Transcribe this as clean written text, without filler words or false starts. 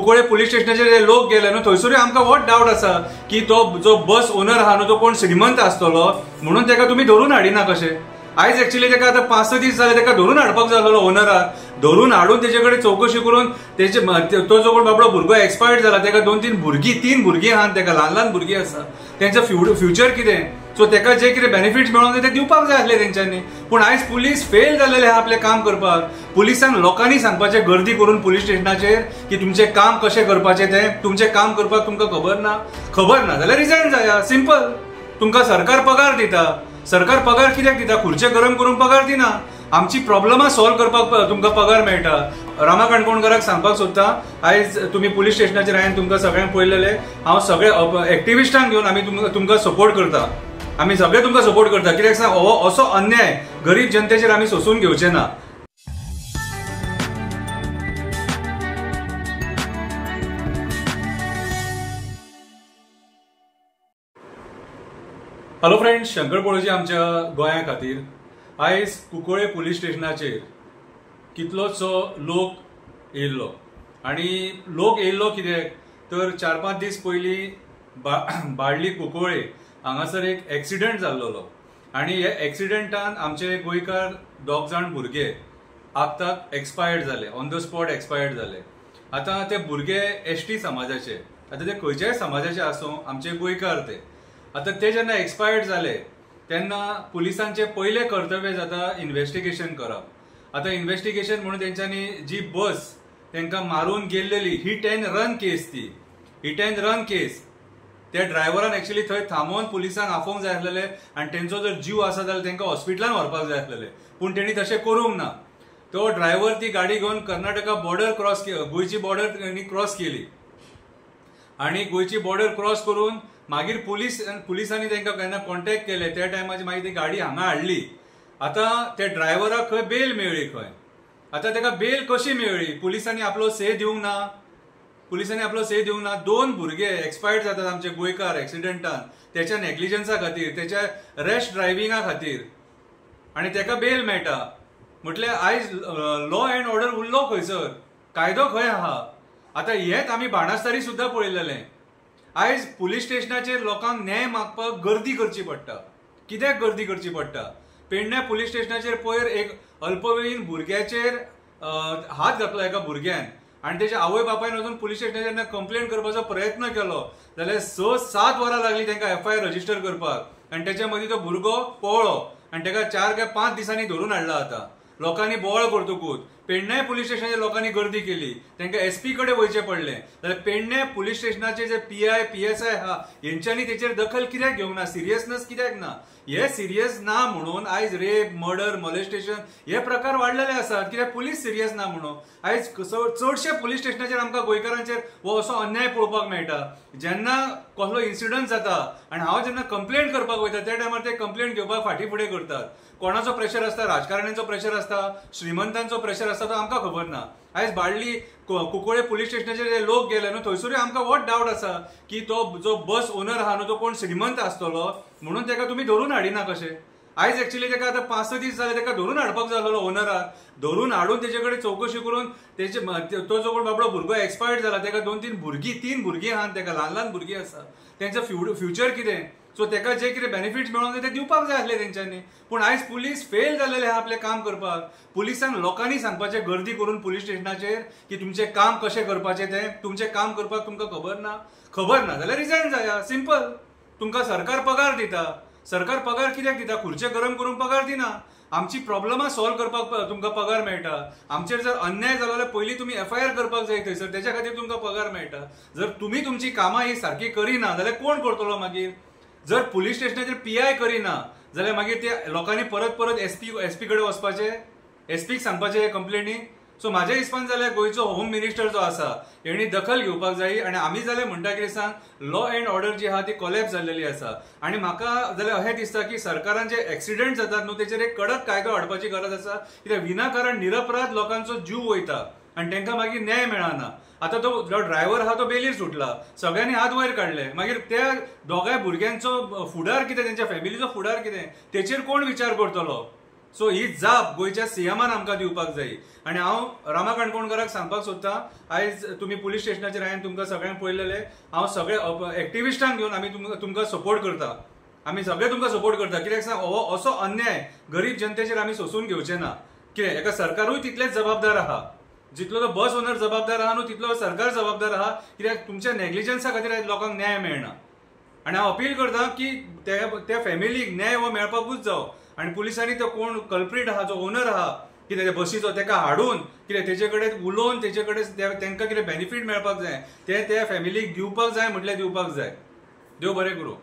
Cuncolim police स्टेशनाचेर जे लोक गेले न्हू थंयसरूय आमकां व्हड डावट आसा की तो जो बस ओनर आहा न्हू तो कोण श्रीमंत आसतलो म्हणून ताका तुमी धरून हाडिना कशें. आयज एक्चुअली ताका आतां 5-6 दीस जाले ताका धरून हाडपाक जाय आसलो ओनराक. धरून हाडून तेजे कडेन चवकशी करून तो जो कोण बाबडो भुरगो एक्सपायर्ड जाला ताका 2-3 भुरगीं आहात, ताका ल्हान ल्हान भुरगीं आसा, तेंचो फ्युचर कितें, सो ताका जे कितें बेनिफिट्स मेळोंक ते दिवपाक जाय आसले तेंच्यांनी. पूण आयज पुलीस फेल जालेले आहा आपलें काम करपाक. पुलिसांक लोकांनी सांगपाचें गर्दी करून पुलीस स्टेशनाचेर की तुमचें काम कशें करपाचें तें, तुमचें काम करपाक तुमकां खबर ना जाल्यार रिजायन जाया. सिंपल. तुमकां सरकार पगार दिता, सरकार पगार कित्याक दिता? खुर्चे गरम करून पगार दिना. आमची प्रॉब्लमां सॉल्व करपाक तुमकां पगार मेळटा. रामा काणकोणकाराक सांगपाक सोदतां, आयज तुमी पुलीस स्टेशनाचेर हांवें तुमकां सगळ्यांक पळयलेले. हांव सगळे एक्टिविस्टांक घेवन आमी तुमकां सपोर्ट करता. आमी सगळे तुमकां सपोर्ट करता. कित्याक सांग, हो असो अन्याय गरीब जनतेचेर आमी सोंसून घेवचे ना. हॅलो फ्रेंड्स, शंकर पळोवची आमच्या गोंया खातीर आयज कुंकळे पुलीस स्टेशनाचेर कितलोसो लोक येयल्लो. आनी लोक येयल्लो कित्याक तर 4-5 दीस पयलीं बाळ्ळी कुंकळे हांगासर एक एक्सिडेंट जाल्लो. आनी हे एक्सिडेंटान आमचे गोंयकार 2 जाण भुरगे आगताक एक्सपायर्ड जाले, ऑन द स्पॉट एक्सपायर्ड जाले. आतां ते भुरगे एसटी समाजाचे, आतां ते खंयच्याय समाजाचे आसूं, आमचे गोंयकार ते. आतां ते जेन्ना एक्सपायर्ड जाले तेन्ना पुलिसांचे पयले कर्तव्य जाता इन्व्हेस्टिगेशन करप. आतां इन्व्हेस्टिगेशन म्हणून तेंच्यांनी जी बस तांकां मारून गेल्लेली हिट एंड रन केस, ती हिट एंड रन केस, त्या ड्रायव्हरान एक्चुअली थंय थांबोवन पुलिसांक आफोवंक जाय आसलेले आनी तेंचो जर जीव आसा जाल्यार तांकां हॉस्पिटलांत व्हरपाक जाय आसलेले. पूण तेणी तशें करूंक ना. तो ड्रायव्हर ती गाडी घेवन कर्नाटका बॉर्डर क्रॉस गोंयची बॉर्डर क्रॉस केली आनी गोंयची बॉर्डर क्रॉस करून मागीर पुलिसांनी तांकां केन्ना कॉन्टॅक्ट केले. त्या टायमार मागीर ती गाडी हांगा हाडली. आतां त्या ड्रायव्हराक खंय बेल मेळ्ळी खंय. आतां ताका बेल कशी मेळ्ळी? पुलिसांनी आपलो से दिवंक ना. पुलिसांनी आपलो से दिवंक ना. 2 भुरगे एक्सपायर्ड जातात आमचे गोंयकार एक्सिडेंटान, त्याच्या नेग्लिजन्सा खातीर, त्याच्या रॅश ड्रायव्हिंगा खातीर, आनी ताका बेल मेळटा. म्हटल्यार आयज लॉ अँड ऑर्डर उरलो खंयसर? कायदो खंय आहा? आतां हेच आमी बाणास्तारी सुद्दां पळयलेलें. आयज पुलीस स्टेशनाचेर लोकांक न्याय मागपाक गर्दी करची पडटा. कित्याक गर्दी करची पडटा? पेडण्या पुलीस स्टेशनाचेर पयर एक अल्पवयीन भुरग्याचेर हात घातलो एका भुरग्यान आनी तेच्या आवय बापायन वचून पुलीस स्टेशनाचेर कंप्लेंट करपाचो प्रयत्न केलो जाल्यार 6-7 वरां लागली तांकां FIR रजिस्टर करपाक. आनी तेच्या मदीं तो भुरगो पळलो आनी ताका 4 काय 5 दिसांनी धरून हाडला. आतां लोकांनी बोवाळ करतकूच पेडण्या पुलीस स्टेशनाचेर लोकांनी गर्दी केली, तांकां SP कडेन वयचें पडलें. जाल्यार पेडण्या पुलीस स्टेशनाचे जे PI PSI आहा हेंच्यांनी तेचेर दखल कित्याक घेवंक ना? सिरियसनेस कित्याक ना? हे सिरियस ना म्हणून आयज रेप, मर्डर, मॉलेस्टेशन हे प्रकार वाडलेले आसात. कित्याक पुलीस सिरियस ना म्हणून. आयज चडशे पुलीस स्टेशनाचेर आमकां गोंयकारांचेर हो असो अन्याय पळोवपाक मेळटा. जेन्ना कसलो इन्सिडंट जाता आनी हांव जेन्ना कंप्लेंट करपाक वयता त्या टायमार ते कंप्लेंट घेवपाक फाटीं फुडें करतात. कोणाचो प्रेशर आसता? राजकारण्यांचो प्रेशर आसता, श्रीमंतांचो प्रेशर आसता, तो आमकां खबर ना. आयज बाळ्ळी कुंकळे पुलीस स्टेशनाचेर जे लोक गेले न्हू थंयसरूय आमकां व्हड डावट आसा की तो जो बस ओनर आहा न्हू तो कोण श्रीमंत आसतलो म्हणून ताका तुमी धरून हाडिना कशें. आयज एक्चुअली ताका आतां 5-6 दीस जाले ताका धरून हाडपाक जाय आसलो ओनराक. धरून हाडून तेजे कडेन चवकशी करून तो जो कोण बाबडो भुरगो एक्सपायर्ड जाला ताका 2-3 भुरगीं आहात, ताका ल्हान ल्हान भुरगीं आसा, तेंचो फ्युचर कितें, सो ताका जे कितें बेनिफिट्स मेळोंक ते दिवपाक जाय आसले तेंच्यांनी. पूण आयज पुलीस फेल जालेले आहा आपलें काम करपाक. पुलिसांक लोकांनी सांगपाचें गर्दी करून पुलीस स्टेशनाचेर की तुमचें काम कशें करपाचें तें, तुमचें काम करपाक तुमकां खबर ना जाल्यार रिजायन जाया. सिंपल. तुमकां सरकार पगार दिता. सरकार पगार कित्याक दिता? खुर्चे गरम करून पगार दिना. आमची प्रॉब्लमां सॉल्व करपाक तुमकां पगार मेळटा. आमचेर जर अन्याय जालो जाल्यार पयलीं तुमी FIR करपाक जाय थंयसर, तेच्या खातीर तुमकां पगार मेळटा. जर तुमी तुमची कामां ही सारकी करिना जाल्यार कोण करतलो मागीर? जर पुलीस स्टेशनाचेर PI करिना जाल्यार मागीर त्या लोकांनी परत SP कडेन वचपाचें, SPक सांगपाचें हे कंप्लेनी. सो म्हाज्या हिसपान जाल्यार गोंयचो होम मिनिस्टर जो आसा हेणी दखल घेवपाक जाय. आनी आमी जाल्यार म्हणटा कितें सांग, लॉ अँड ऑर्डर जी आहा ती कोलॅप्स जाल्लेली आसा. आनी म्हाका जाल्यार अशें दिसता की सरकारान जे एक्सिडेंट जातात न्हू तेचेर एक कडक कायदो हाडपाची गरज आसा. कित्याक विनाकारण निरपराध लोकांचो जीव वयता आनी तांकां मागीर न्याय मेळना. आतां तो जो ड्रायव्हर आहा तो बेलीर सुटला, सगळ्यांनी हात वयर काडले, मागीर त्या दोगांय भुरग्यांचो फुडार कितें, तेंच्या फॅमिलीचो फुडार कितें, तेचेर कोण विचार करतलो? सो ही जाप गोयच्या सीएमान आमकां दिवपाक जाय. आनी हांव रामा काणकोणकाराक सांगपाक सोदतां, आयज तुमी पुलीस स्टेशनाचेर हांवें तुमकां सगळ्यांक पळयलेले, हांव सगळे एक्टिविस्टांक घेवन आमी तुमकां सपोर्ट करता. आमी सगळे तुमकां सपोर्ट करता. कित्याक सांग, हो असो अन्याय गरीब जनतेचेर आमी सोसून घेवचे ना. कितें हेका सरकारूय तितलेच जबाबदार आहा. जितलो तो बस ओनर जबाबदार आहा न्हू तितलो सरकार जबाबदार आहा. कित्याक तुमच्या नेग्लिजन्सा खातीर आयज लोकांक न्याय मेळना. आनी हांव अपील करता की त्या फॅमिलीक न्याय हो मेळपाकूच जावो. आनी पुलिसांनी तो कोण कल्प्रीट आहा, जो ओनर आहा कितें त्या बसीचो, तेका हाडून कितें तेचे कडेन उलोवन तेचे कडेन तांकां कितें बेनिफीट मेळपाक जाय ते त्या फॅमिलीक दिवपाक जाय म्हटल्यार दिवपाक जाय. देव बरें करूं.